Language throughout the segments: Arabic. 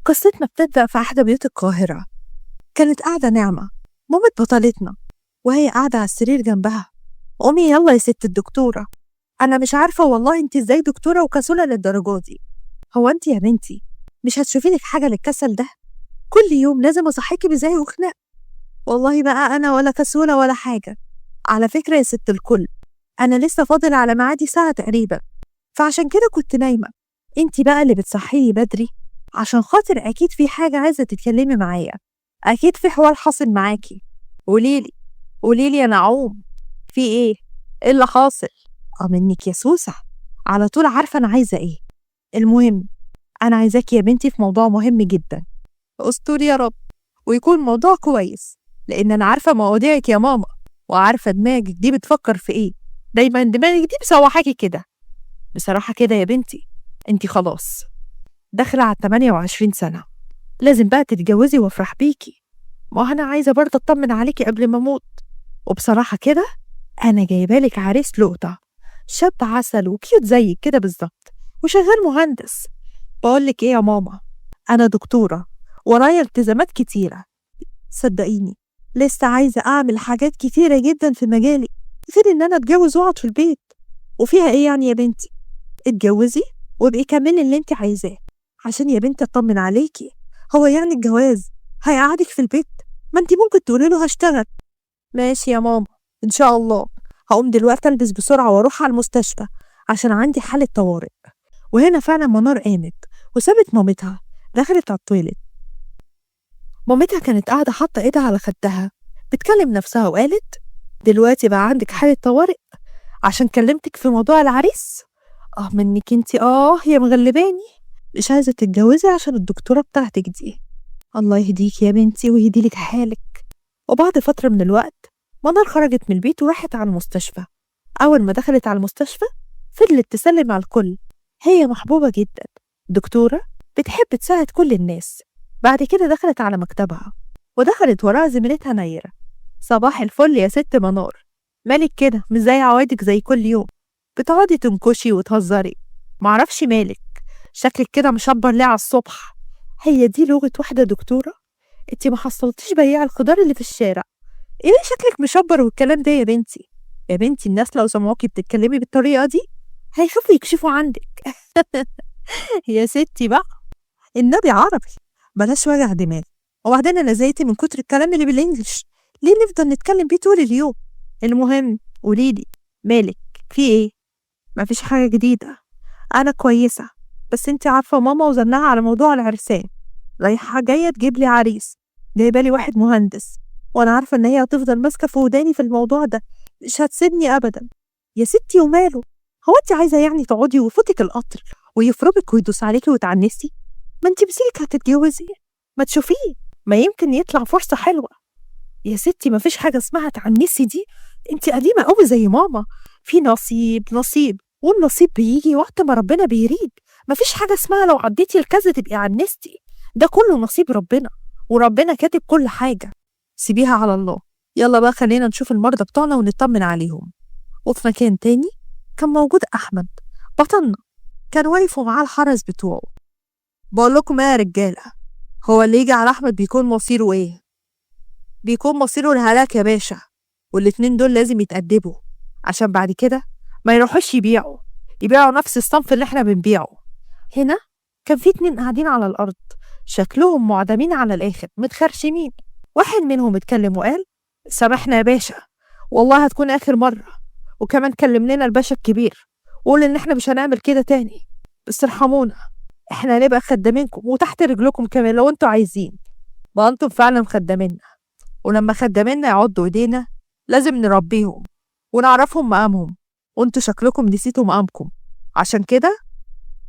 قصتنا بتبدأ في أحد بيوت القاهرة. كانت قاعدة نعمة مامة بطلتنا، وهي قاعدة على السرير جنبها. قومي يلا يا ست الدكتورة، أنا مش عارفة والله أنت إزاي دكتورة وكسولة للدرجة دي. هو أنت يا بنتي مش هتشوفي لك حاجة للكسل ده؟ كل يوم لازم أصحيكي بزي وخناق. والله بقى أنا ولا كسولة ولا حاجة. على فكرة يا ست الكل، أنا لسه فاضل على ميعادي ساعة تقريبا، فعشان كده كنت نايمة. أنت بقى اللي بتصحيني بدري عشان خاطر أكيد في حاجة عايزة تتكلمي معايا، أكيد في حوار حاصل معاكي. قوليلي يا نعوم، في إيه اللي حاصل؟ منك يا سوسة، على طول عارفة أنا عايزة إيه. المهم أنا عايزاكي يا بنتي في موضوع مهم جدا. استوري يا رب ويكون موضوع كويس، لأن أنا عارفة مواضيعك يا ماما، وعارفة دماغك دي بتفكر في إيه. دايما دماغك دي مسوحاكي كده. بصراحة كده يا بنتي، انتي خلاص داخلة على 28 سنة، لازم بقى تتجوزي وافرح بيكي. ما أنا عايزة برضه أطمن عليكي قبل ما أموت. وبصراحة كده أنا جايبالك عريس لقطة، شاب عسل وكيوت زيك كده بالظبط، وشغال مهندس. بقولك إيه يا ماما، أنا دكتورة ورايا التزامات كتيرة، صدقيني لسه عايزة أعمل حاجات كتيرة جدا في مجالي، غير إن أنا أتجوز وأقعد في البيت. وفيها إيه يعني يا بنتي؟ اتجوزي وابقي كملي اللي انت عايزاه، عشان يا بنتي اطمن عليكي. هو يعني الجواز هيقعدك في البيت؟ ما انت ممكن تقولي له هشتغل. ماشي يا ماما، ان شاء الله. هقوم دلوقتي البس بسرعه واروح على المستشفى عشان عندي حاله طوارئ. وهنا فعلا منار قامت وسابت مامتها، دخلت على التويليت. مامتها كانت قاعده حاطه ايدها على خدها بتكلم نفسها وقالت: دلوقتي بقى عندك حاله طوارئ عشان كلمتك في موضوع العريس؟ منك انتي يا مغلباني، مش عايزة تتجوزي عشان الدكتورة بتاعتك دي. الله يهديك يا بنتي ويهديلك حالك. وبعد فترة من الوقت منار خرجت من البيت وراحت على المستشفى. أول ما دخلت على المستشفى فضلت تسلم على الكل، هي محبوبة جدا، دكتورة بتحب تساعد كل الناس. بعد كده دخلت على مكتبها ودخلت وراها زميلتها نيرة. صباح الفل يا ست منار، مالك كده مش زي عوايدك زي كل يوم؟ بتقعدي تنكشي وتهزري، معرفش مالك، شكلك كده مشبر ليه على الصبح؟ هي دي لغة واحدة دكتورة؟ انتي ما حصلتيش بياع الخضار اللي في الشارع؟ ايه شكلك مشبر والكلام ده يا بنتي؟ يا بنتي الناس لو سمعوكي بتتكلمي بالطريقة دي هيخافوا يكشفوا عندك. يا ستي بقى النبي عربي، بلاش وجع دماغ. وبعدين انا زهقت من كتر الكلام اللي بالانجلش، ليه نفضل نتكلم بيه طول اليوم؟ المهم قوليلي مالك، في ايه؟ مفيش حاجة جديدة، أنا كويسة، بس انتي عارفة ماما وزنها على موضوع العرسان، رايحة جاية تجيب لي عريس، جايبالي واحد مهندس، وأنا عارفة إن هي هتفضل ماسكة في وداني في الموضوع ده، مش هتسيبني أبدا. يا ستي وماله، هو انتي عايزة يعني تقعدي ويفوتك القطر ويفرمك ويدوس عليكي وتعنسي؟ ما انتي بسيلك هتتجوزي، ما تشوفيه، ما يمكن يطلع فرصة حلوة. يا ستي مفيش حاجة اسمها تعنسي دي، انتي قديمة قوي زي ماما، في نصيب والنصيب بيجي وقت ما ربنا بيريد. مفيش حاجة اسمها لو عديتي الكذا تبقي عنستي، ده كله نصيب ربنا، وربنا كاتب كل حاجة. سيبيها على الله. يلا بقى خلينا نشوف المرضى بتوعنا ونطمن عليهم. وفي مكان تاني كان موجود أحمد بطلنا، كان واقف ومعاه الحرس بتوعه. بقول لكم ايه يا رجالة، هو اللي يجي على أحمد بيكون مصيره ايه؟ بيكون مصيره الهلاك يا باشا. والاتنين دول لازم يتأدبوا عشان بعد كده ما يروحوش يبيعوا نفس الصنف اللي احنا بنبيعه. هنا كان في 2 قاعدين على الأرض، شكلهم معدمين على الآخر متخرشمين. واحد منهم اتكلم وقال: سامحنا يا باشا، والله هتكون آخر مرة، وكمان كلم لنا الباشا الكبير وقول إن احنا مش هنعمل كده تاني، بس ارحمونا، احنا هنبقى خدامينكم وتحت رجلكم كمان لو انتوا عايزين. ما انتم فعلا خداميننا، ولما خداميننا يعضوا ايدينا لازم نربيهم ونعرفهم مقامهم، وانتوا شكلكم نسيتوا مقامكم، عشان كده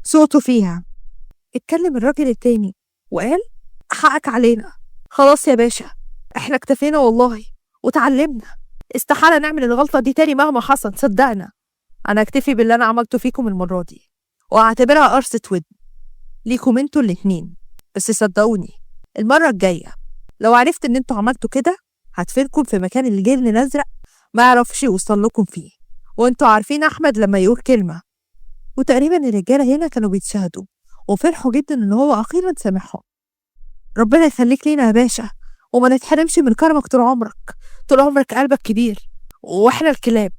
سقطوا فيها. اتكلم الراجل التاني وقال: حقك علينا، خلاص يا باشا احنا اكتفينا والله وتعلمنا، استحالة نعمل الغلطة دي تاني مهما حصل، صدقنا. انا اكتفي باللي انا عملته فيكم المرة دي، واعتبرها قرصة ودن ليكم انتوا الاتنين. بس صدقوني المرة الجاية لو عرفت ان انتوا عملتوا كده هدفنكم في مكان الجن الازرق ما يعرفش يوصل لكم فيه. وانتوا عارفين احمد لما يقول كلمة. وتقريبا الرجالة هنا كانوا بيتشاهدوا وفرحوا جدا ان هو اخيرا سامحهم. ربنا يخليك لينا يا باشا، وما نتحرمش من كرمك طول عمرك. طول عمرك قلبك كبير، واحنا الكلاب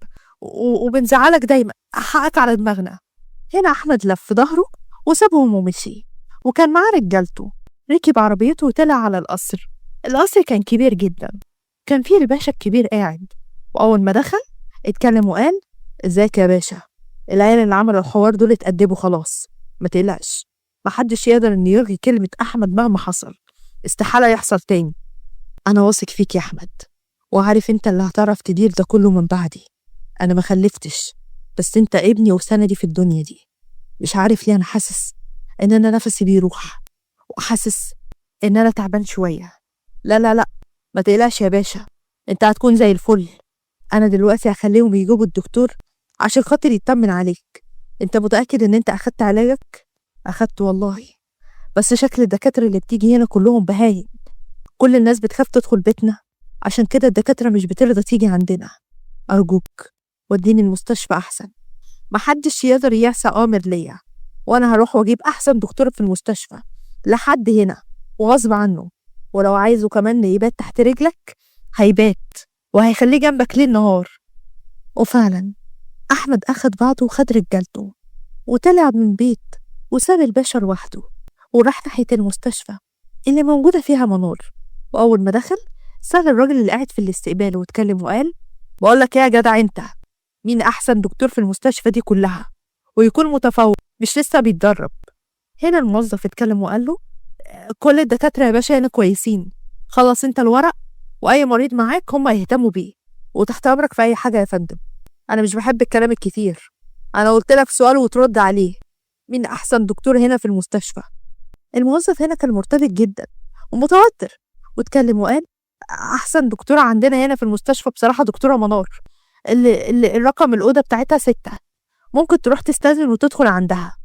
وبنزعلك دايما، حقك على دماغنا. هنا أحمد لف ظهره وسابهم ومشي، وكان معاه رجالته. ركب عربيته وطلع على القصر. القصر كان كبير جدا، كان فيه الباشا الكبير قاعد، وأول ما دخل اتكلم وقال: ازيك يا باشا؟ العيال اللي عملوا الحوار دول اتأدبوا خلاص، ما تقلقش، محدش يقدر إن يلغي كلمة أحمد مهما حصل، استحالة يحصل تاني. أنا واثق فيك يا أحمد، وعارف أنت اللي هتعرف تدير ده كله من بعدي. أنا ما خلفتش، بس أنت ابني وسندي في الدنيا دي. مش عارف ليه أنا حاسس إن أنا نفسي بيروح، وحاسس إن أنا تعبان شوية. لا لا لا، ما تقلقش يا باشا، أنت هتكون زي الفل. أنا دلوقتي هخليهم يجيبوا الدكتور عشان خاطر يطمن عليك. أنت متأكد إن أنت أخدت علاجك؟ أخدت والله، بس شكل الدكاترة اللي بتيجي هنا كلهم بهايم. كل الناس بتخاف تدخل بيتنا، عشان كده الدكاترة مش بترضى تيجي عندنا. أرجوك وديني المستشفى أحسن، محدش يقدر يعصى أوامر ليا، وأنا هروح وأجيب أحسن دكتور في المستشفى لحد هنا وغصب عنه. ولو عايزه كمان يبات تحت رجلك هيبات، وهيخليه جنبك ليل نهار. وفعلا أحمد أخد بعضه وخد رجالته وطلع من بيت، وساب الباشا لوحده، وراح ناحية المستشفى اللي موجودة فيها منار. وأول ما دخل سأل الراجل اللي قاعد في الاستقبال واتكلم وقال: بقولك ايه يا جدع انت، مين أحسن دكتور في المستشفى دي كلها ويكون متفوق مش لسه بيتدرب؟ هنا الموظف اتكلم وقال له: كل الدكاترة يا باشا هنا كويسين، خلص انت الورق، وأي مريض معاك هم يهتموا بيه، وتحت أمرك في أي حاجة يا فندم. أنا مش بحب الكلام الكتير، أنا قلت لك سؤال وترد عليه، مين أحسن دكتور هنا في المستشفى؟ الموظف هنا كان مرتبك جدا ومتوتر، واتكلم وقال: أحسن دكتورة عندنا هنا في المستشفى بصراحة دكتورة منار، اللي الرقم الأوضة بتاعتها 6، ممكن تروح تستأذن وتدخل عندها.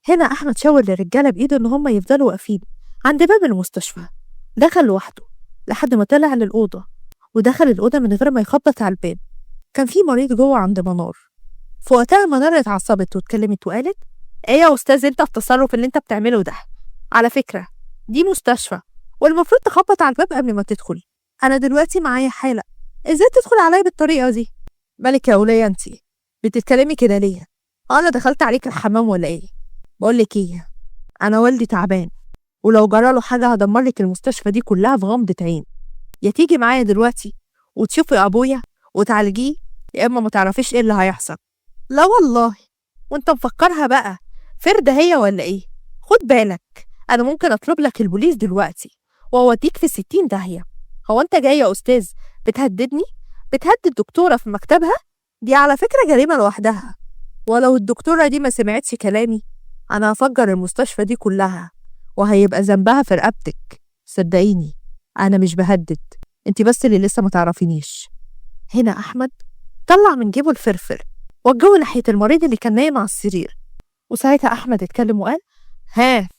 هنا أحمد شاور للرجالة بإيده إن هم يفضلوا واقفين عند باب المستشفى. دخل لوحده لحد ما طلع للأوضة، ودخل الأوضة من غير ما يخبط على الباب. كان في مريض جوه عند منار. في وقتها منار اتعصبت واتكلمت وقالت: ايه يا أستاذ انت التصرف اللي انت بتعمله ده؟ على فكرة دي مستشفى، والمفروض تخبط على الباب قبل ما تدخل. أنا دلوقتي معايا حالة، ازاي تدخل عليا بالطريقة دي؟ مالك يا ولية انتي بتتكلمي كده ليه؟ أنا دخلت عليك الحمام ولا ايه؟ بقولك ايه، أنا والدي تعبان، ولو جراله حاجة هدمرلك المستشفى دي كلها في غمضة عين. يا تيجي معايا دلوقتي وتشوفي أبويا وتعالجيه، يا إما ما تعرفيش ايه اللي هيحصل. لا والله، وانت مفكرها بقى فردة هي ولا ايه؟ خد بالك، أنا ممكن أطلب لك البوليس دلوقتي وأوديك في 60 داهية. هو أنت جاي يا أستاذ بتهددني؟ بتهدد دكتورة في مكتبها؟ دي على فكرة جريمة لوحدها، ولو الدكتورة دي ما سمعتش كلامي أنا هفجر المستشفى دي كلها، وهيبقى ذنبها في رقبتك. صدقيني أنا مش بهدد، أنت بس اللي لسه ما تعرفينيش. هنا أحمد طلع من جيبه الفرفر وجهه ناحية المريض اللي كان نايم على السرير، وساعتها أحمد اتكلم وقال: ها،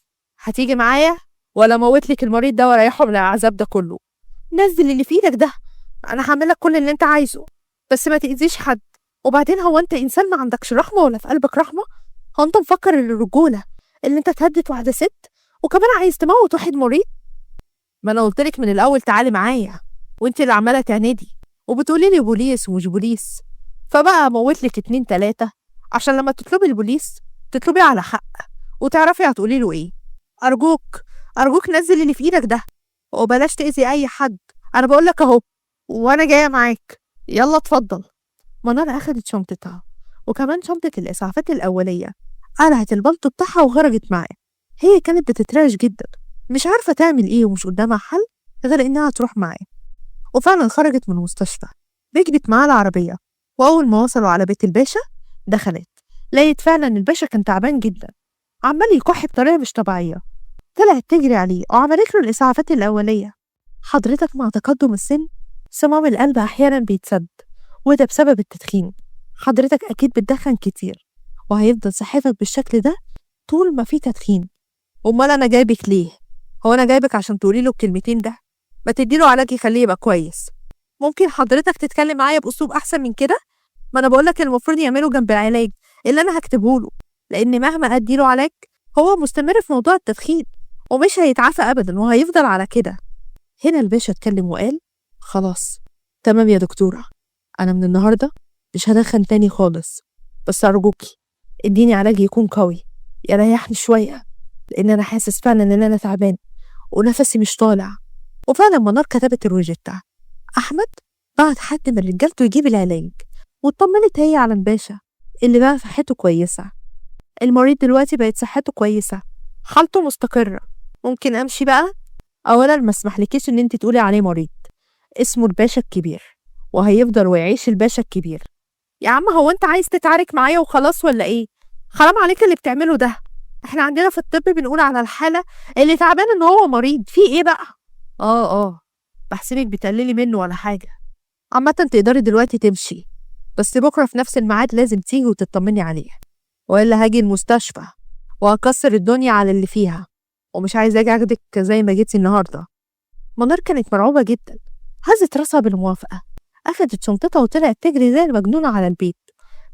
هتيجي معايا ولا موتلك المريض ده واريحه من العذاب ده كله؟ نزل اللي في ايدك ده، انا هعملك كل اللي انت عايزه، بس ما تأذيش حد. وبعدين هو انت انسان ما عندكش رحمه ولا في قلبك رحمه؟ هو انت مفكر ان الرجوله اللي انت تهدد واحده ست وكمان عايز تموت واحد مريض؟ ما انا قلتلك من الاول تعالي معايا، وانت اللي عماله تعندي وبتقولي لي بوليس ومش بوليس. فبقى موتلك 2 3 عشان لما تطلبي البوليس تطلبيه على حق وتعرفي هتقولي له ايه. ارجوك ارجوك نزل اللي في ايدك ده وبلاش تأذي اي حد، انا بقول لك اهو، وانا جايه معاك، يلا اتفضل. منار اخدت شنطتها وكمان شنطه الاسعافات الاوليه، قلعت البلطو بتاعها وخرجت معاه. هي كانت بتترعش جدا، مش عارفه تعمل ايه ومش قدامها حل غير انها تروح معاه. وفعلا خرجت من المستشفى، ركبت معاه العربيه، واول ما وصلوا على بيت الباشا دخلت لقيت فعلا الباشا كان تعبان جدا، عمال يكح بطريقه مش طبيعيه. طلعت تجري عليه وعملت له الإسعافات الأولية. حضرتك مع تقدم السن صمام القلب أحيانا بيتسد، وده بسبب التدخين. حضرتك أكيد بتدخن كتير، وهيفضل صحتك بالشكل ده طول ما في تدخين. أمال أنا جايبك ليه؟ هو أنا جايبك عشان تقولي له الكلمتين ده؟ ما تديله علاج يخليه يبقى كويس. ممكن حضرتك تتكلم معايا بأسلوب أحسن من كده؟ ما أنا بقولك المفروض يعمله جنب العلاج اللي أنا هكتبه له، لأن مهما أديله علاج هو مستمر في موضوع التدخين، ومش هيتعافى أبدا وهيفضل على كده. هنا الباشا اتكلم وقال خلاص تمام يا دكتورة، أنا من النهاردة مش هدخن تاني خالص، بس أرجوكي اديني علاج يكون قوي يريحني شوية، لأن أنا حاسس فعلا إن أنا تعبان ونفسي مش طالع. وفعلا منار كتبت الروجيتا. أحمد بعت حد من رجالته يجيب العلاج، واطمنت هي على الباشا اللي بقى صحته كويسة. المريض دلوقتي بقت صحته كويسة، حالته مستقرة. ممكن أمشي بقى؟ أولا ما اسمحلكيش إن انت تقولي عليه مريض، اسمه الباشا الكبير، وهيفضل ويعيش الباشا الكبير. يا عم هو انت عايز تتعارك معايا وخلاص ولا ايه؟ حرام عليك اللي بتعمله ده. احنا عندنا في الطب بنقول على الحالة اللي تعبان ان هو مريض، في ايه بقى؟ اه بحسبك بتقللي منه ولا حاجة. عامة تقدري دلوقتي تمشي، بس بكرة في نفس الميعاد لازم تيجي وتطمني عليه، وإلا هاجي المستشفى وهكسر الدنيا على اللي فيها، ومش عايزة أجي أخدك زي ما جيتي النهاردة. منار كانت مرعوبة جدا، هزت راسها بالموافقة، أخدت شنطتها وطلعت تجري زي المجنونة على البيت.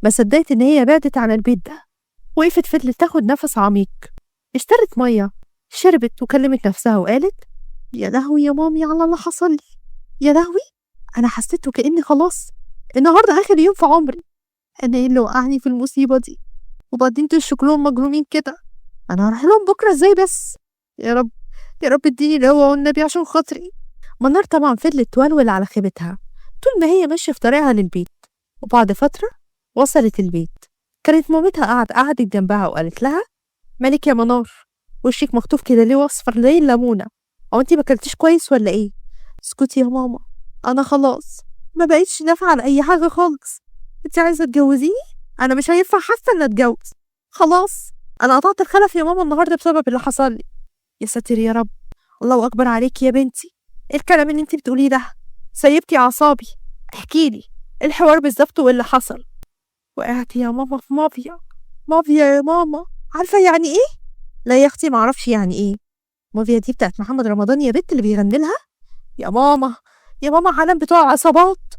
ما صدقت إن هي بعدت عن البيت ده. وقفت فضلت تاخد نفس عميق، اشترت مية، شربت وكلمت نفسها وقالت يا لهوي يا مامي على اللي حصل لي، يا لهوي أنا حسيت وكأني خلاص النهاردة آخر يوم في عمري. أنا إيه اللي وقعني في المصيبة دي؟ وبعدين دول شكلهم مجرومين كده، أنا هروح لهم بكرة إزاي بس؟ يا رب يا رب اديني القوة والنبي عشان خاطري. منار طبعا فضلت تولول على خيبتها طول ما هي ماشية في طريقها للبيت. وبعد فترة وصلت البيت، كانت مامتها قعدت جنبها وقالت لها مالك يا منار، وشك مخطوف كده ليه واصفر زي الليمونة؟ هو انتي ماكلتيش كويس ولا ايه؟ اسكتي يا ماما، انا خلاص ما بقيتش نافعة على اي حاجة خالص. انتي عايزة تجوزيني؟ انا مش هينفع حتى ان اتجوز، خلاص انا قطعت الخلف يا ماما النهارده بسبب اللي حصل لي. يا ساتر يا رب، الله اكبر عليكي يا بنتي، ايه الكلام اللي انتي بتقوليه ده؟ سيبتي اعصابي، احكيلي الحوار بالظبط وايه اللي حصل. وقعت يا ماما في مافيا. مافيا يا ماما، عارفة يعني ايه؟ لا يا اختي معرفش يعني ايه. مافيا دي بتاعت محمد رمضان يا بنت اللي بيغني لها. يا ماما يا ماما عالم بتوع عصابات،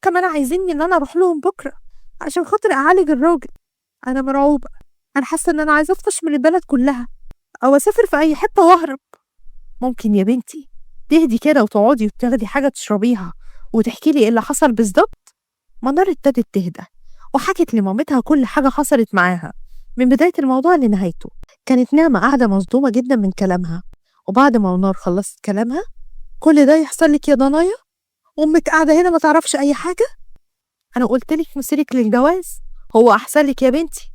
كمان عايزيني ان انا اروح لهم بكره عشان خاطر اعالج الراجل. انا مرعوبه، انا حاسه ان انا عايزه اطفش من البلد كلها او اسافر في اي حته واهرب. ممكن يا بنتي تهدي كده وتقعدي وتاخدي حاجه تشربيها وتحكي لي ايه اللي حصل بالظبط؟ منار ابتدت تهدى وحكت لمامتها كل حاجه حصلت معاها من بدايه الموضوع لنهايته. كانت نعمه قاعده مصدومه جدا من كلامها. وبعد ما منار خلصت كلامها، كل ده يحصل لك يا ضنايا؟ امك قاعده هنا ما تعرفش اي حاجه؟ انا قلت لك مسيرك للجواز هو احسن لك يا بنتي.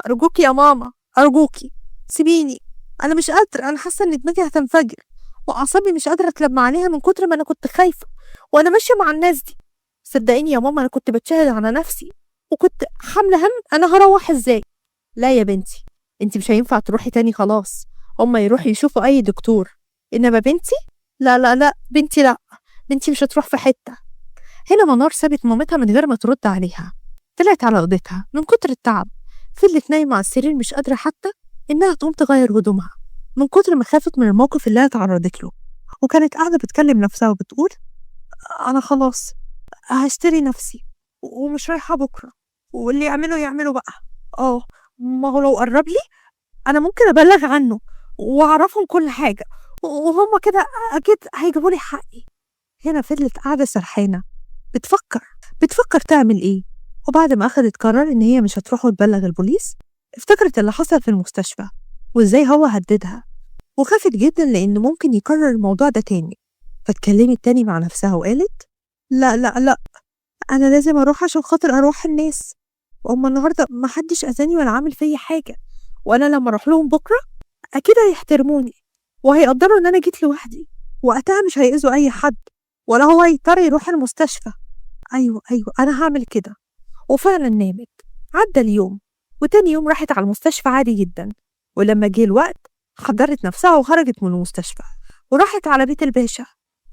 ارجوكي يا ماما ارجوكي سيبيني، انا مش قادره، انا حاسه ان دماغي هتنفجر واعصابي مش قادره اتلم عليها من كتر ما انا كنت خايفه وانا ماشيه مع الناس دي. صدقيني يا ماما انا كنت بتشهد على نفسي وكنت حامله هم انا هروح ازاي. لا يا بنتي انت مش هينفع تروحي تاني خلاص، هما يروحوا يشوفوا اي دكتور، انما بنتي لا بنتي لا، بنتي مش هتروح في حته. هنا منار سابت مامتها من غير ما ترد عليها، طلعت على اوضتها من كتر التعب، فضلت نايمة على السرير مش قادرة حتى إنها تقوم تغير هدومها من كتر ما خافت من الموقف اللي هي اتعرضت له. وكانت قاعدة بتكلم نفسها وبتقول أنا خلاص هشتري نفسي ومش رايحة بكرة، واللي يعمله يعمله بقى. ما هو لو قرب لي أنا ممكن أبلغ عنه وأعرفهم كل حاجة، وهم كده أكيد هيجيبوا لي حقي. هنا فضلت قاعدة سرحانة بتفكر تعمل ايه. وبعد ما اخدت قرار ان هي مش هتروح وتبلغ البوليس، افتكرت اللي حصل في المستشفى وازاي هو هددها، وخافت جدا لان ممكن يكرر الموضوع ده تاني. فاتكلمت تاني مع نفسها وقالت لا انا لازم اروح عشان خاطر اروح الناس، وهم النهارده محدش اذاني ولا عامل فيا حاجه، وانا لما اروح لهم بكره اكيد هيحترموني وهيقدروا ان انا جيت لوحدي، وقتها مش هيأذوا اي حد ولا هو يضطر يروح المستشفى. ايوه انا هعمل كده. وفعلا نامت. عدى اليوم وتاني يوم راحت على المستشفى عادي جدا، ولما جه الوقت حضرت نفسها وخرجت من المستشفى وراحت على بيت الباشا.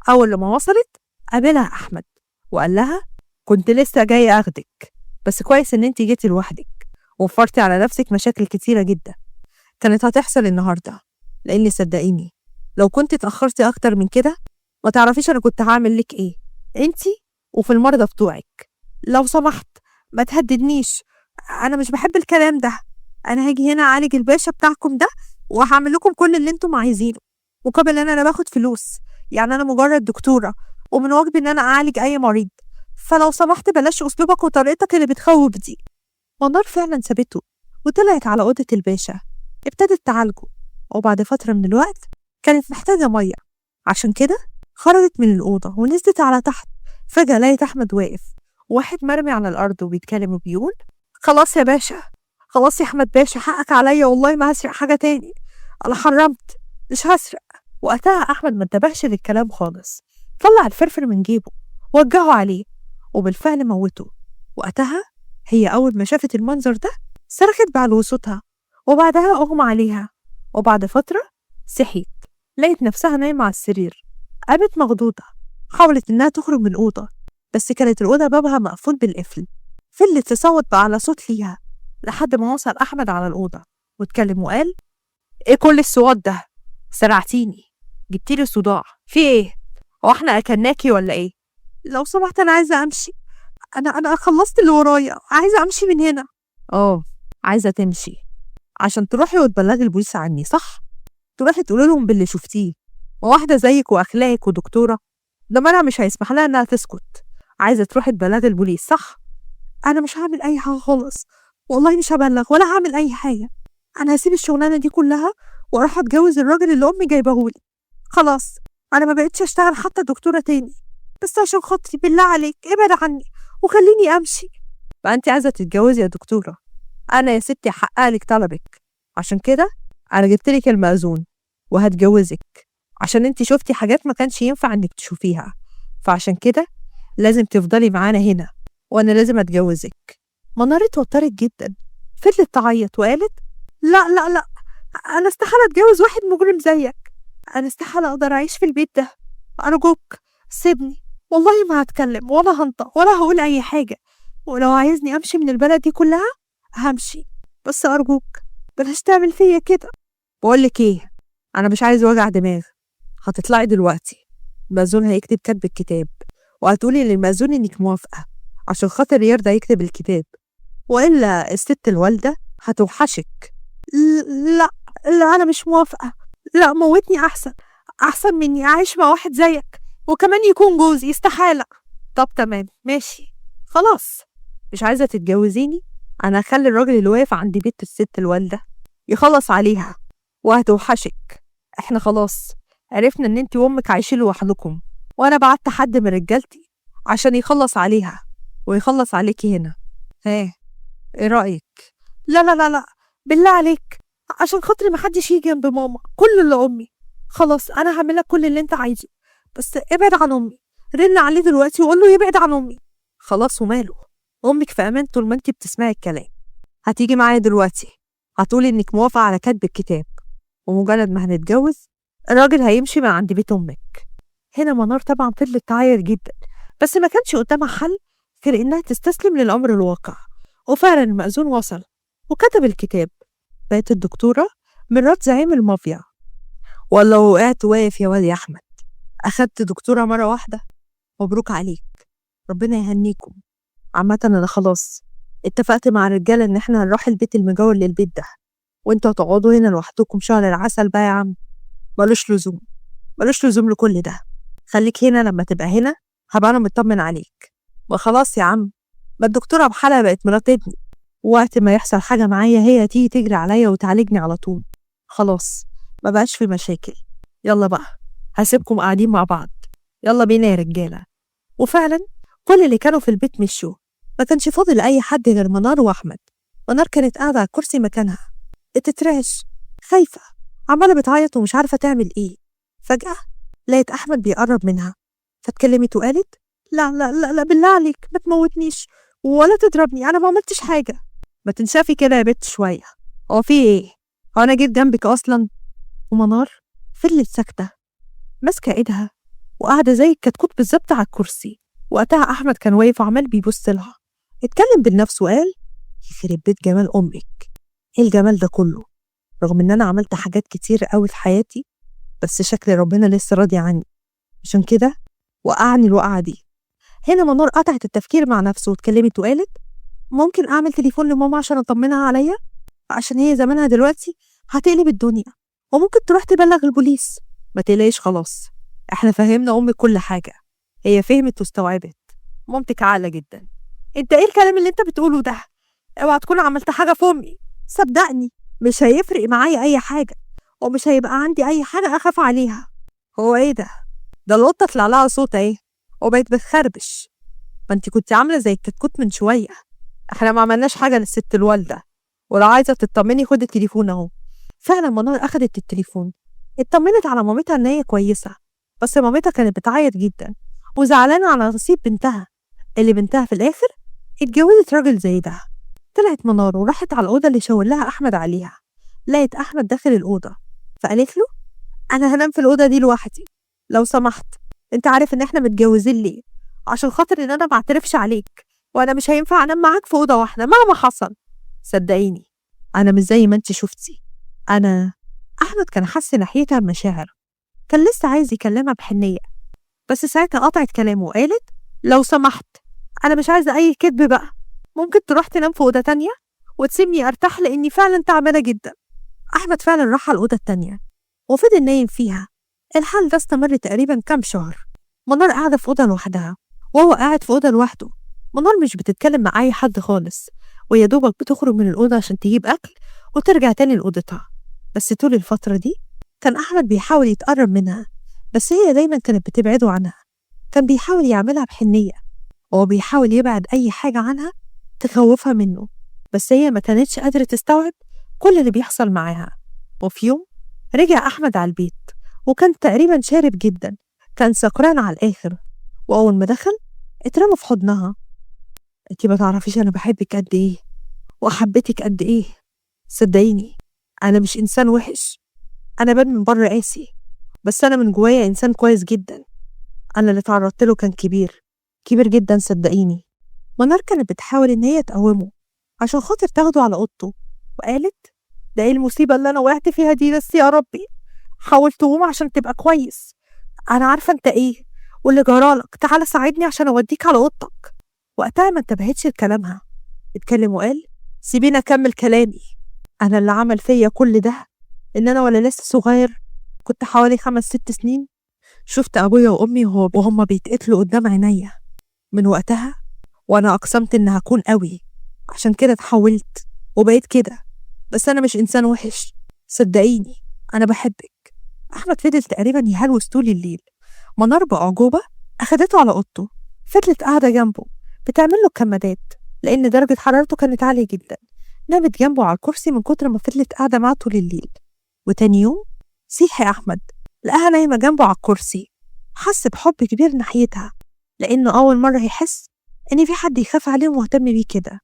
أول لما وصلت قابلها أحمد وقال لها كنت لسه جاي أخدك، بس كويس إن انتي جيتي لوحدك ووفرتي على نفسك مشاكل كتيرة جدا كانت هتحصل النهاردة، لأني صدقيني لو كنت اتأخرتي أكتر من كده ما تعرفيش أنا كنت هعمل لك إيه انتي وفي المرضى بتوعك. لو سمحت ما تهددنيش، انا مش بحب الكلام ده، انا هاجي هنا اعالج الباشا بتاعكم ده وهعمل لكم كل اللي انتم عايزينه، مقابل ان انا باخد فلوس. يعني انا مجرد دكتورة ومن واجبي ان انا اعالج اي مريض، فلو سمحت بلاش اسلوبك وطريقتك اللي بتخوف دي. منار فعلا سابته وطلعت على اوضة الباشا، ابتدت تعالجه. وبعد فترة من الوقت كانت محتاجة مية، عشان كده خرجت من الأوضة ونزلت على تحت. فجأة لقيت أحمد واقف، واحد مرمي على الأرض وبيتكلم وبيقول: خلاص يا باشا، خلاص يا أحمد باشا، حقك عليا والله ما هسرق حاجة تاني، أنا حرمت، مش هسرق. وقتها أحمد ما انتبهش للكلام خالص، طلع الفرفر من جيبه وجهه عليه، وبالفعل موته. وقتها هي أول ما شافت المنظر ده صرخت بعلو صوتها، وبعدها أغمى عليها. وبعد فترة صحيت، لقيت نفسها نايمة على السرير. قامت مخضوضة، حاولت إنها تخرج من الأوضة، بس كانت الأوضة بابها مقفول بالقفل. فضلت تصوت بأعلى صوت ليها لحد ما وصل أحمد على الأوضة واتكلم وقال: إيه كل الصوت ده؟ سرعتيني، جبتيلي صداع، في إيه؟ هو إحنا أكلناكي ولا إيه؟ لو سمحت أنا عايزة أمشي، أنا خلصت اللي ورايا، عايزة أمشي من هنا. عايزة تمشي عشان تروحي وتبلغي البوليس عني، صح؟ تروحي تقولي لهم باللي شفتيه. وواحدة زيك وأخلاقك ودكتورة ده منع مش هيسمح لها إنها تسكت. عايزة تروحي تبلغي البوليس، صح؟ أنا مش هعمل أي حاجة خالص، والله مش هبلغ ولا هعمل أي حاجة. أنا هسيب الشغلانة دي كلها وأروح أتجوز الراجل اللي أمي جايبهولي. خلاص أنا ما بقتش أشتغل حتى دكتورة تاني، بس عشان خاطري بالله عليك ابعد عني وخليني أمشي. بقى أنت عايزة تتجوزي يا دكتورة؟ أنا يا ستي حققلك طلبك، عشان كده أنا جبتلك المأذون وهتجوزك، عشان انت شفتي حاجات ما كانش ينفع انك تشوفيها، فعشان كده لازم تفضلي معانا هنا، وانا لازم اتجوزك. منار اتوترت جدا، فضلت تعيط وقالت: لا لا لا، انا استحالة اتجوز واحد مجرم زيك، انا استحالة اقدر اعيش في البيت ده، ارجوك سيبني، والله ما هتكلم ولا هنطق ولا هقول اي حاجة، ولو عايزني امشي من البلد دي كلها همشي، بس ارجوك بلاش تعمل فيا كده. بقولك ايه، انا مش عايز وجع دماغ، هتطلعي دلوقتي، المأذون هيكتب كتب الكتاب، وهتقولي للمأذون انك موافقة عشان خاطر يرضى يكتب الكتاب، والا الست الوالدة هتوحشك. لا لا انا مش موافقة، لا موتني احسن مني اعيش مع واحد زيك وكمان يكون جوزي، استحالة. طب تمام ماشي، خلاص مش عايزة تتجوزيني، انا هخلي الراجل اللي واقف عند بيت الست الوالدة يخلص عليها وهتوحشك. احنا خلاص عرفنا ان انتي وامك عايشين لوحدكم، وانا بعت حد من رجالتي عشان يخلص عليها ويخلص عليكي هنا. ايه رأيك؟ لا لا لا لا، بالله عليك، عشان خاطري محدش يجي جنب ماما، كل اللي امي. خلاص انا هعملك كل اللي انت عايزه، بس ابعد عن امي، رن عليه دلوقتي وقول له يبعد عن امي. خلاص وماله، امك في امان طول ما انت بتسمعي الكلام. هتيجي معايا دلوقتي، هتقولي انك موافقة على كتب الكتاب، ومجرد ما هنتجوز الراجل هيمشي من عند بيت امك. هنا منار طبعا فضلت تعيط جدا، بس ما كانش قدامها حل غير انها تستسلم للامر الواقع. وفعلا المأذون وصل وكتب الكتاب. بقت الدكتورة مرات زعيم المافيا. والله وقعت واقف يا واد يا احمد، اخدت دكتورة مرة واحدة، مبروك عليك، ربنا يهنيكم. عامة انا خلاص اتفقت مع الرجالة ان احنا هنروح البيت المجاور للبيت ده، وانتوا هتقعدوا هنا لوحدكم شهر العسل بقى يا عم. ملوش لزوم لكل ده، خليك هنا، لما تبقى هنا هبقى انا مطمن عليك. وخلاص يا عم، ما الدكتورة بحالها بقت مرات ابني، وقت ما يحصل حاجة معايا هي تيجي تجري عليا وتعالجني على طول. خلاص ما بقاش في مشاكل، يلا بقى هسيبكم قاعدين مع بعض، يلا بينا يا رجالة. وفعلا كل اللي كانوا في البيت مشوا، ما كانش فاضل اي حد غير منار واحمد. منار كانت قاعدة على الكرسي مكانها، بتترعش خايفة، عمالة بتعيط ومش عارفة تعمل ايه. فجأة لقيت أحمد بيقرب منها، فاتكلمت وقالت: لا لا لا لا، بالله عليك ما تموتنيش ولا تضربني، أنا ما عملتش حاجة. ما تنشافي كده يا بنت شوية، هو في ايه؟ هو أنا جيت جنبك أصلا؟ ومنار فضلت ساكتة ماسكة ايدها وقاعدة زي الكتكوت بالظبط على الكرسي. وقتها أحمد كان واقف وعمال بيبص لها، اتكلم بالنفس وقال: يخرب بيت جمال أمك، ايه الجمال ده كله؟ رغم ان انا عملت حاجات كتير قوي في حياتي، بس شكل ربنا لسه راضي عني، عشان كده وقعني الوقعة دي. هنا منار قطعت التفكير مع نفسه واتكلمت وقالت: ممكن اعمل تليفون لماما عشان اطمنها عليا، عشان هي زمانها دلوقتي هتقلب الدنيا، وممكن تروح تبلغ البوليس. ما تقلقيش خلاص، احنا فهمنا امك كل حاجة، هي فهمت واستوعبت. مامتك عاقلة جدا. انت ايه الكلام اللي انت بتقوله ده؟ اوعى تكون عملت حاجة في امي. صدقني مش هيفرق معايا اي حاجة، ومش هيبقى عندي اي حاجة اخاف عليها. هو ايه ده؟ ده القطة طلع لها صوت اهي وبقت بتخربش. ما انت كنت عاملة زي الكتكوت من شوية. احنا ما عملناش حاجة للست الوالدة، ولو عايزة تطمني خد التليفون اهو. فعلا منار اخدت التليفون، اطمنت على مامتها ان هي كويسة، بس مامتها كانت بتعيط جدا وزعلانة على نصيب بنتها، اللي بنتها في الاخر اتجوزت راجل زي ده. طلعت منار وراحت على الأوضة اللي شاور لها أحمد عليها، لقيت أحمد داخل الأوضة، فقالت له أنا هنام في الأوضة دي لوحدي، لو سمحت. أنت عارف إن إحنا متجوزين ليه؟ عشان خاطر إن أنا معترفش عليك، وأنا مش هينفع أنام معاك في أوضة واحدة مهما حصل. صدقيني أنا مش زي ما أنت شفتي. أحمد كان حس ناحيتها بمشاعر، كان لسه عايز يكلمها بحنية، بس ساعتها قطعت كلامه وقالت لو سمحت أنا مش عايزة أي كدب بقى، ممكن تروح تنام في أوضة تانية وتسيبني أرتاح لأني فعلا تعبانة جدا. أحمد فعلا راح على الأوضة التانية وفضل نايم فيها. الحال ده استمر تقريبا كام شهر. منار قاعدة في أوضة لوحدها وهو قاعد في أوضة لوحده. منار مش بتتكلم مع أي حد خالص، ويا دوبك بتخرج من الأوضة عشان تجيب أكل وترجع تاني لأوضتها. بس طول الفترة دي كان أحمد بيحاول يتقرب منها، بس هي دايما كانت بتبعده عنها. كان بيحاول يعملها بحنية، وهو بيحاول يبعد أي حاجة عنها تخوفها منه، بس هي ما كانتش قادرة تستوعب كل اللي بيحصل معاها. وفي يوم رجع أحمد على البيت وكان تقريبا شارب جدا، كان سكران على الآخر، وأول ما دخل اترمى في حضنها. انتي ما تعرفيش أنا بحبك قد إيه وأحبتك قد إيه. صدقيني أنا مش إنسان وحش، أنا بان من بره قاسي، بس أنا من جوايا إنسان كويس جدا. أنا اللي تعرضت له كان كبير، كبير جدا صدقيني. منار كانت بتحاول إن هي تقومه عشان خاطر تاخده على أوضته، وقالت ده إيه المصيبة اللي أنا وقعت فيها دي بس يا ربي، حاول تقوم عشان تبقى كويس. أنا عارفة أنت إيه واللي جرالك، تعالى ساعدني عشان أوديك على أوضتك. وقتها ما انتبهتش لكلامها، اتكلم وقال سيبيني أكمل كلامي. أنا اللي عمل فيا كل ده إن أنا ولا لسه صغير، كنت حوالي 5 6 سنين، شفت أبويا وأمي وهما بيتقتلوا قدام عينيا. من وقتها وأنا أقسمت إن هكون قوي، عشان كده اتحولت وبقيت كده، بس أنا مش إنسان وحش، صدقيني أنا بحبك. أحمد فضل تقريبا يهلوس طول الليل. منار بأعجوبة أخدته على أوضته، فضلت قاعدة جنبه بتعمل له كمادات لأن درجة حرارته كانت عالية جدا. نامت جنبه على الكرسي من كتر ما فضلت قاعدة معاه طول الليل. وتاني يوم صحي أحمد لقاها نايمة جنبه على الكرسي، حس بحب كبير ناحيتها لأنه أول مرة يحس إن في حد يخاف عليه ومهتم بيه كده.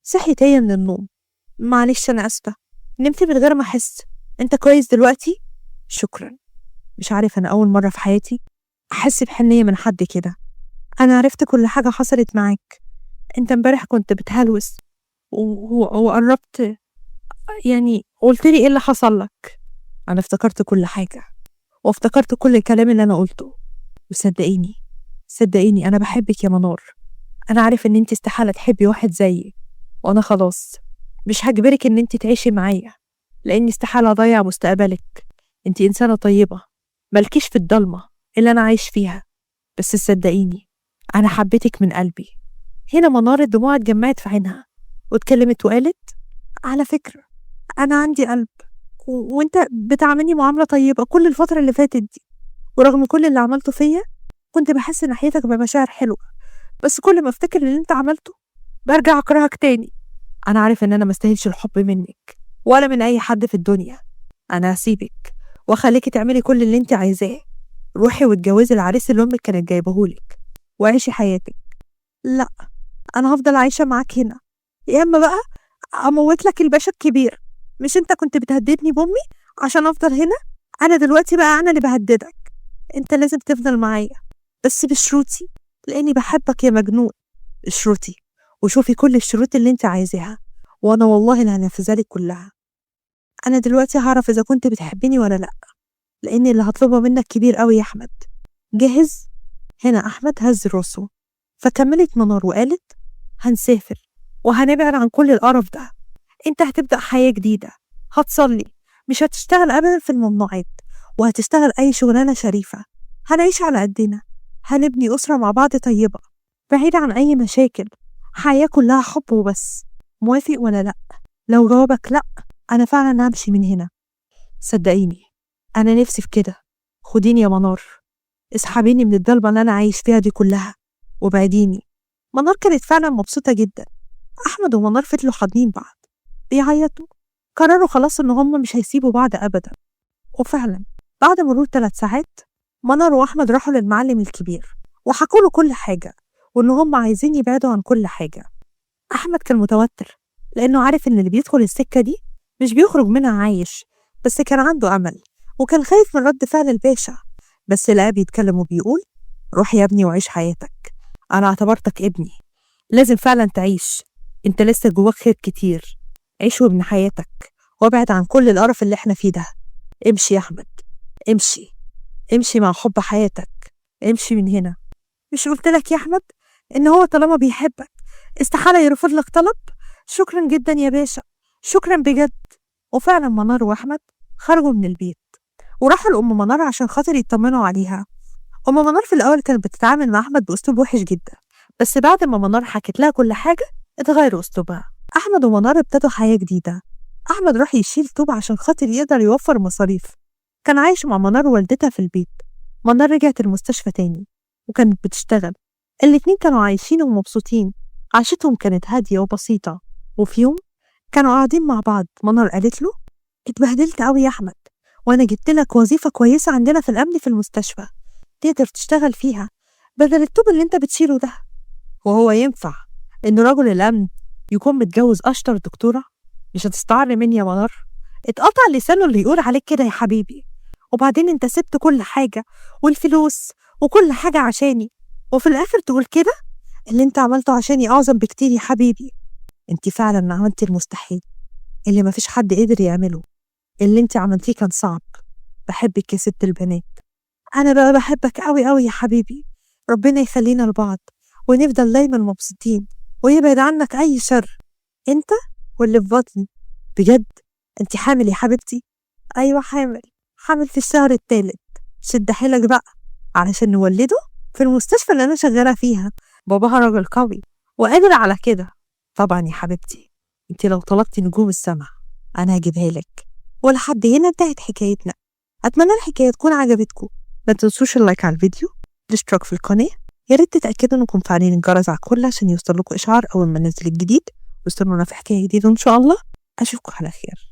صحي تاني من النوم، معلش أنا آسفة، نمت من غير ما أحس، أنت كويس دلوقتي؟ شكرا. مش عارف أنا أول مرة في حياتي أحس بحنية من حد كده. أنا عرفت كل حاجة حصلت معاك، أنت امبارح كنت بتهلوس وقربت، يعني قلت لي إيه اللي حصل لك. أنا افتكرت كل حاجة وافتكرت كل الكلام اللي أنا قلته، وصدقيني صدقيني أنا بحبك يا منار. أنا عارف إن أنت استحالة تحبي واحد زيي، وأنا خلاص مش هجبرك إن أنت تعيشي معايا لأني استحالة أضيع مستقبلك. أنت إنسانة طيبة مالكيش في الضلمة اللي أنا عايش فيها، بس صدقيني أنا حبيتك من قلبي. هنا منار الدموع اتجمعت في عينها واتكلمت وقالت على فكرة أنا عندي قلب، وأنت بتعاملني معاملة طيبة كل الفترة اللي فاتت دي، ورغم كل اللي عملته فيا كنت بحس ناحيتك بمشاعر حلوة، بس كل ما افتكر اللي انت عملته برجع اكرهك تاني. انا عارف ان انا مستاهلش الحب منك ولا من اي حد في الدنيا. انا هسيبك واخليكي تعملي كل اللي انت عايزاه، روحي واتجوزي العريس اللي امك كانت جايبهولك وعيشي حياتك. لا، انا هفضل عايشة معاك هنا، يا اما بقى اموت لك الباشا الكبير. مش انت كنت بتهددني بامي عشان افضل هنا؟ انا دلوقتي بقى انا اللي بهددك. انت لازم تفضل معايا بس بشروطي، لاني بحبك يا مجنون. بشروطي، وشوفي كل الشروط اللي انت عايزاها وانا والله اللي هنفذها لك كلها. انا دلوقتي هعرف اذا كنت بتحبني ولا لا، لان اللي هطلبه منك كبير قوي يا احمد. جاهز؟ هنا احمد هز راسه، فكملت منار وقالت هنسافر وهنبعد عن كل القرف ده. انت هتبدأ حياة جديدة، هتصلي، مش هتشتغل ابدا في الممنوعات، وهتشتغل أي شغلانة شريفة، هنعيش على قدنا، هنبني أسرة مع بعض طيبة بعيد عن أي مشاكل، حياة كلها حب وبس. موافق ولا لأ؟ لو جوابك لأ، أنا فعلا همشي من هنا. صدقيني أنا نفسي في كده. خديني يا منار، اسحبيني من الضلمة اللي أنا عايش فيها دي كلها وبعديني. منار كانت فعلا مبسوطة جدا. أحمد ومنار فضلوا حاضنين بعض بيعيطوا، قرروا خلاص إن هما مش هيسيبوا بعض أبدا. وفعلا بعد مرور 3 ساعات منار وأحمد راحوا للمعلم الكبير وحكوا له كل حاجة، وإن هما عايزين يبعدوا عن كل حاجة. أحمد كان متوتر لأنه عارف إن اللي بيدخل السكة دي مش بيخرج منها عايش، بس كان عنده أمل وكان خايف من رد فعل الباشا. بس لقاه بيتكلم وبيقول: روح يا ابني وعيش حياتك، أنا اعتبرتك ابني، لازم فعلا تعيش، انت لسه جواك خير كتير، عيش وابن حياتك وابعد عن كل القرف اللي احنا فيه ده. امشي يا أحمد، امشي، امشي مع حب حياتك، امشي من هنا. مش قلت لك يا أحمد إن هو طالما بيحبك استحالة يرفض لك طلب؟ شكرا جدا يا باشا، شكرا بجد. وفعلا منار وأحمد خرجوا من البيت وراحوا لأم منار عشان خاطر يطمنوا عليها. أم منار في الأول كانت بتتعامل مع أحمد بأسلوب وحش جدا، بس بعد ما منار حكت لها كل حاجة اتغير أسلوبها. أحمد ومنار ابتدوا حياة جديدة. أحمد راح يشيل طوب عشان خاطر يقدر يوفر مصاريف، كان عايش مع منار ووالدتها في البيت. منار رجعت المستشفى تاني وكانت بتشتغل. الاتنين كانوا عايشين ومبسوطين، عيشتهم كانت هادية وبسيطة. وفي يوم كانوا قاعدين مع بعض، منار قالت له: اتبهدلت قوي يا أحمد، وأنا جبت لك وظيفة كويسة عندنا في الأمن في المستشفى تقدر تشتغل فيها بدل الطوب اللي انت بتشيله ده. وهو ينفع إن رجل الأمن يكون متجوز أشطر دكتورة؟ مش هتستعر مني يا منار، اتقطع لسانه اللي يقول عليك كده يا حبيبي. وبعدين انت سبت كل حاجة والفلوس وكل حاجة عشاني، وفي الآخر تقول كده؟ اللي انت عملته عشاني أعظم بكتير يا حبيبي. انت فعلا عملتي المستحيل اللي مفيش حد قدر يعمله. اللي انت عملتيه كان صعب. بحبك يا ست البنات. أنا بقى بحبك قوي قوي يا حبيبي. ربنا يخلينا لبعض ونفضل دايما مبسوطين ويبعد عنك أي شر، انت واللي في بطني. بجد انت حامل يا حبيبتي؟ أيوة حامل، حامل في الشهر الثالث. شد حيلك بقى علشان نولده في المستشفى اللي أنا شغالة فيها. باباها راجل قوي وقادر على كده. طبعا يا حبيبتي، انت لو طلبتي نجوم السماء أنا هجيبها لك. ولحد هنا انتهت حكايتنا. أتمنى الحكاية تكون عجبتكم. ما تنسوش اللايك على الفيديو، الاشتراك في القناة، يا ريت تتأكدوا انكم فعالين الجرس على الكل عشان يوصل لكم إشعار أول ما ننزل الجديد. واستنونا في حكاية جديدة إن شاء الله. أشوفكم على خير.